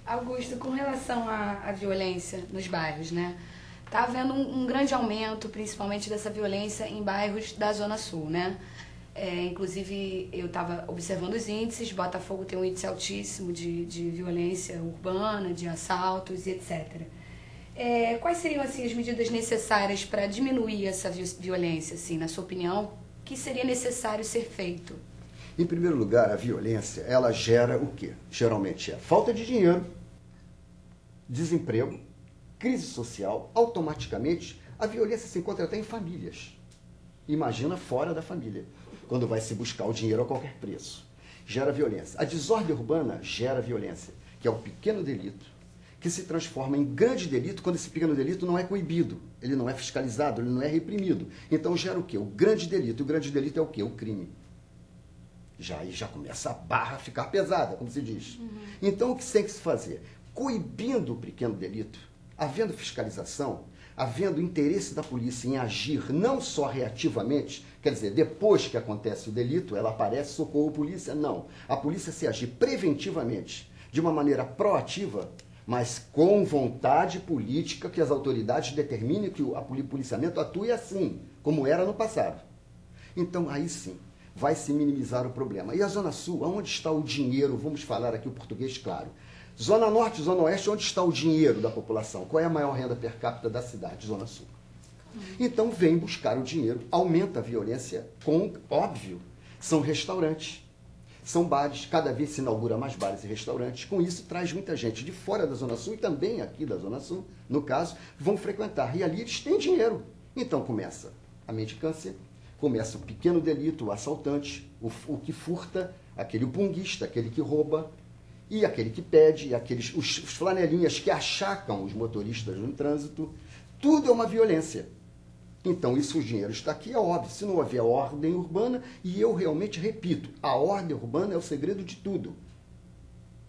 Augusto, com relação à violência nos bairros, né? Tá havendo um grande aumento, principalmente dessa violência em bairros da Zona Sul, né? Inclusive, eu estava observando os índices, Botafogo tem um índice altíssimo de violência urbana, de assaltos e etc. Quais seriam, assim, as medidas necessárias para diminuir essa violência, assim, na sua opinião? O que seria necessário ser feito? Em primeiro lugar, a violência, ela gera o quê? Geralmente é falta de dinheiro, desemprego, crise social. Automaticamente a violência se encontra até em famílias. Imagina fora da família, quando vai se buscar o dinheiro a qualquer preço. Gera violência. A desordem urbana gera violência, que é o pequeno delito, que se transforma em grande delito quando esse pequeno delito não é coibido, ele não é fiscalizado, ele não é reprimido. Então gera o quê? O grande delito. O grande delito é o quê? O crime. Aí já começa a barra a ficar pesada, como se diz. Então o que tem que se fazer? Coibindo o pequeno delito, havendo fiscalização, havendo interesse da polícia em agir não só reativamente, quer dizer, depois que acontece o delito, ela aparece, socorro polícia, não. A polícia se agir preventivamente, de uma maneira proativa, mas com vontade política que as autoridades determinem que o policiamento atue assim, como era no passado. Então, aí sim, vai se minimizar o problema. E a Zona Sul, onde está o dinheiro? Vamos falar aqui o português claro. Zona Norte, Zona Oeste, onde está o dinheiro da população? Qual é a maior renda per capita da cidade? Zona Sul. Então vem buscar o dinheiro, aumenta a violência, óbvio, são restaurantes, são bares, cada vez se inaugura mais bares e restaurantes. Com isso traz muita gente de fora da Zona Sul e também aqui da Zona Sul, no caso, vão frequentar. E ali eles têm dinheiro. Então começa a mendicância, começa o pequeno delito, o assaltante, o que furta, aquele punguista, aquele que rouba, e aquele que pede, os flanelinhas que achacam os motoristas no trânsito. Tudo é uma violência. Então, isso, o dinheiro está aqui, é óbvio. Se não houver ordem urbana, e eu realmente repito, a ordem urbana é o segredo de tudo.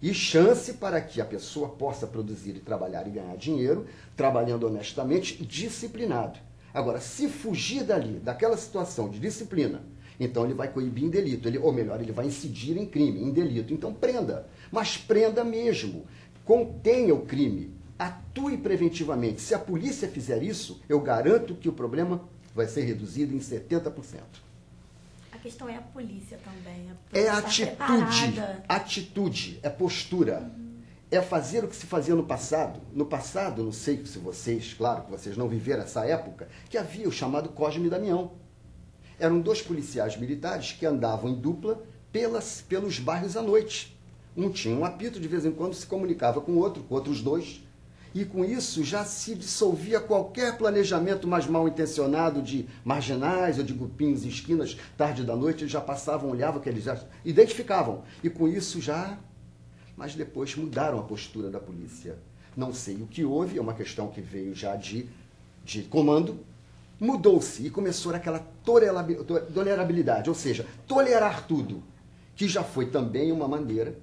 E chance para que a pessoa possa produzir e trabalhar e ganhar dinheiro, trabalhando honestamente, disciplinado. Agora, se fugir dali, daquela situação de disciplina, então ele vai coibir em delito, ou melhor, ele vai incidir em crime, em delito. Então prenda, mas prenda mesmo, contenha o crime, atue preventivamente. Se a polícia fizer isso, eu garanto que o problema vai ser reduzido em 70%. A questão é a polícia também. É atitude, é postura. É fazer o que se fazia no passado. No passado, não sei se vocês, claro que vocês não viveram essa época, que havia o chamado Cosme e Damião. Eram dois policiais militares que andavam em dupla pelos bairros à noite. Um tinha um apito, de vez em quando se comunicava com o outro, com outros dois, e com isso já se dissolvia qualquer planejamento mais mal intencionado de marginais ou de grupinhos em esquinas, tarde da noite, eles já passavam, olhavam, que eles já identificavam, e com isso já... Mas depois mudaram a postura da polícia. Não sei o que houve, é uma questão que veio já de comando, mudou-se e começou aquela tolerabilidade, ou seja, tolerar tudo, que já foi também uma maneira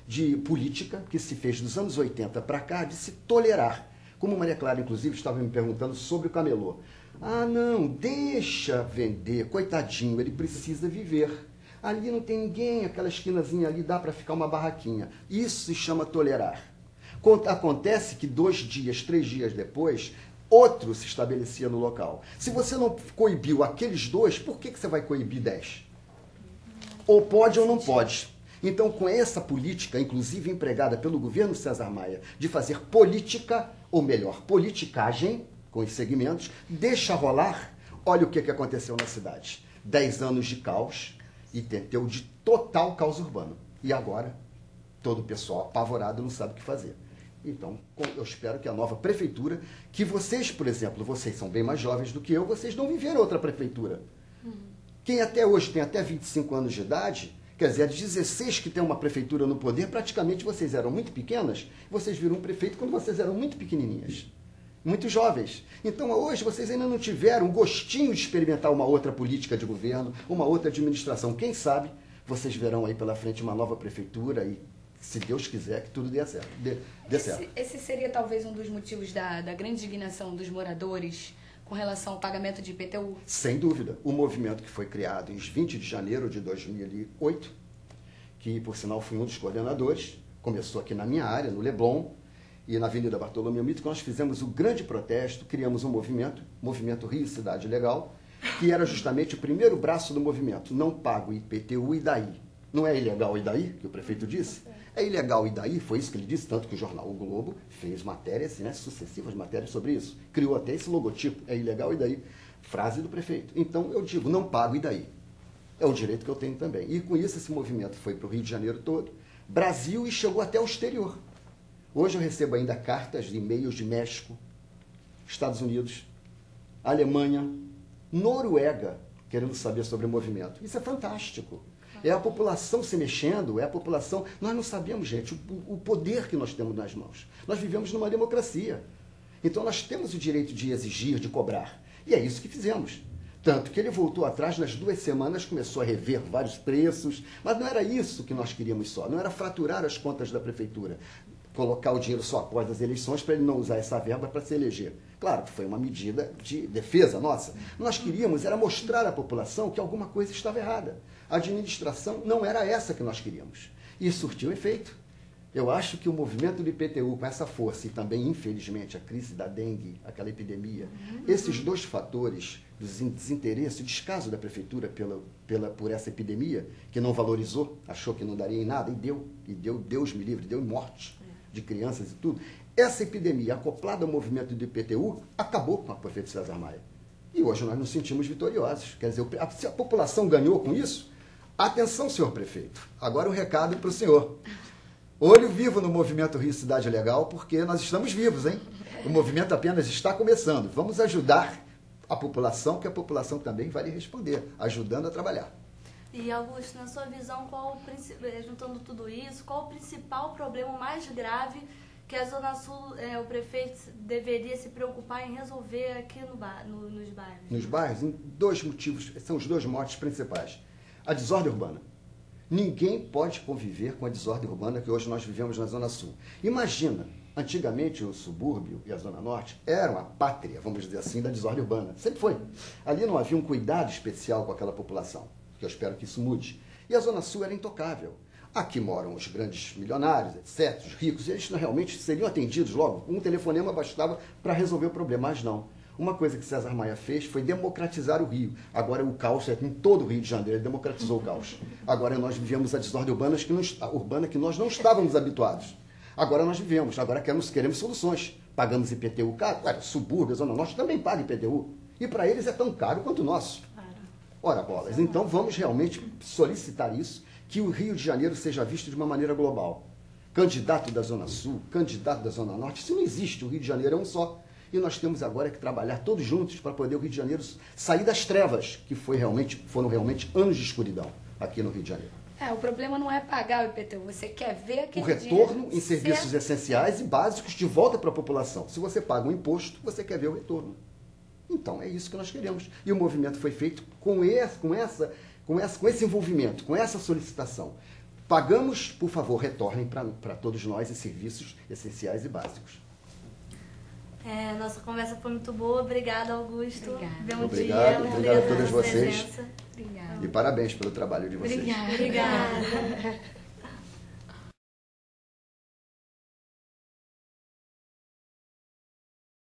de política que se fez dos anos 80 para cá, de se tolerar. Como Maria Clara, inclusive, estava me perguntando sobre o camelô. Ah, não, deixa vender, coitadinho, ele precisa viver. Ali não tem ninguém, aquela esquinazinha ali dá para ficar uma barraquinha. Isso se chama tolerar. Acontece que 2 dias, 3 dias depois, outro se estabelecia no local. Se você não coibiu aqueles 2, por que você vai coibir 10? Ou pode ou não pode. Então, com essa política, inclusive empregada pelo governo César Maia, de fazer política, ou melhor, politicagem, com os segmentos, deixa rolar, olha o que aconteceu na cidade. 10 anos de caos e tenteu de total caos urbano. E agora, todo o pessoal apavorado não sabe o que fazer. Então, eu espero que a nova prefeitura, que vocês, por exemplo, vocês são bem mais jovens do que eu, vocês não viveram outra prefeitura. Quem até hoje tem até 25 anos de idade, quer dizer, de 16 que tem uma prefeitura no poder, praticamente vocês eram muito pequenas, vocês viram um prefeito quando vocês eram muito pequenininhas, muito jovens. Então, hoje, vocês ainda não tiveram um gostinho de experimentar uma outra política de governo, uma outra administração. Quem sabe, vocês verão aí pela frente uma nova prefeitura e, se Deus quiser, que tudo dê certo. Esse seria talvez um dos motivos da grande indignação dos moradores com relação ao pagamento de IPTU? Sem dúvida. O movimento que foi criado em 20 de janeiro de 2008, que, por sinal, fui um dos coordenadores, Começou aqui na minha área, no Leblon, e na Avenida Bartolomeu Mitre, que nós fizemos o grande protesto, criamos um movimento Rio Cidade Legal, que era justamente o primeiro braço do movimento. Não pago IPTU e daí. Não é ilegal e daí, que o prefeito disse? É ilegal e daí, foi isso que ele disse, tanto que o jornal O Globo fez matérias, né, sucessivas matérias sobre isso. Criou até esse logotipo, é ilegal e daí. Frase do prefeito. Então eu digo, não pago e daí. É o direito que eu tenho também. E com isso esse movimento foi para o Rio de Janeiro todo, Brasil, e chegou até o exterior. Hoje eu recebo ainda cartas e e-mails de México, Estados Unidos, Alemanha, Noruega, querendo saber sobre o movimento. Isso é fantástico. É a população se mexendo, é a população... Nós não sabemos, gente, o poder que nós temos nas mãos. Nós vivemos numa democracia. Então nós temos o direito de exigir, de cobrar. E é isso que fizemos. Tanto que ele voltou atrás, nas 2 semanas, começou a rever vários preços, mas não era isso que nós queríamos só, não era fraturar as contas da prefeitura, colocar o dinheiro só após as eleições para ele não usar essa verba para se eleger. Claro que foi uma medida de defesa nossa. Nós queríamos era mostrar à população que alguma coisa estava errada. A administração não era essa que nós queríamos. E surtiu efeito. Eu acho que o movimento do IPTU, com essa força, e também, infelizmente, a crise da dengue, aquela epidemia, esses 2 fatores, desinteresse, o descaso da prefeitura por essa epidemia, que não valorizou, achou que não daria em nada, e deu, Deus me livre, deu morte de crianças e tudo. Essa epidemia, acoplada ao movimento do IPTU, acabou com a prefeita César Maia. E hoje nós nos sentimos vitoriosos. Quer dizer, se a população ganhou com isso, atenção, senhor prefeito. Agora o recado para o senhor. Olho vivo no movimento Rio Cidade Legal, porque nós estamos vivos, hein? O movimento apenas está começando. Vamos ajudar a população, que a população também vai lhe responder, ajudando a trabalhar. E, Augusto, na sua visão, juntando tudo isso, qual o principal problema mais grave que a Zona Sul, o prefeito deveria se preocupar em resolver aqui nos bairros? Nos bairros, em 2 motivos, são os 2 motes principais. A desordem urbana. Ninguém pode conviver com a desordem urbana que hoje nós vivemos na Zona Sul. Imagina, antigamente o subúrbio e a Zona Norte eram a pátria, vamos dizer assim, da desordem urbana. Sempre foi. Ali não havia um cuidado especial com aquela população, que eu espero que isso mude. E a Zona Sul era intocável. Aqui moram os grandes milionários, etc., os ricos, e eles realmente seriam atendidos logo. Um telefonema bastava para resolver o problema, mas não. Uma coisa que César Maia fez foi democratizar o Rio. Agora o caos é em todo o Rio de Janeiro, ele democratizou o caos. Agora nós vivemos a desordem urbana que nós não estávamos habituados. Agora nós vivemos, agora queremos soluções. Pagamos IPTU caro, subúrbio, Zona Norte também paga IPTU. E para eles é tão caro quanto o nosso. Ora, bolas, então vamos realmente solicitar isso, que o Rio de Janeiro seja visto de uma maneira global. Candidato da Zona Sul, candidato da Zona Norte, isso não existe, o Rio de Janeiro é um só. E nós temos agora que trabalhar todos juntos para poder o Rio de Janeiro sair das trevas, que foram realmente anos de escuridão aqui no Rio de Janeiro. O problema não é pagar o IPTU, você quer ver aquele o retorno em serviços essenciais e básicos de volta para a população. Se você paga um imposto, você quer ver o retorno. Então, é isso que nós queremos. E o movimento foi feito com esse envolvimento, com essa solicitação. Pagamos, por favor, retornem para todos nós em serviços essenciais e básicos. Nossa conversa foi muito boa. Obrigada, Augusto. Obrigado a todos vocês. Obrigada. E parabéns pelo trabalho de vocês. Obrigada.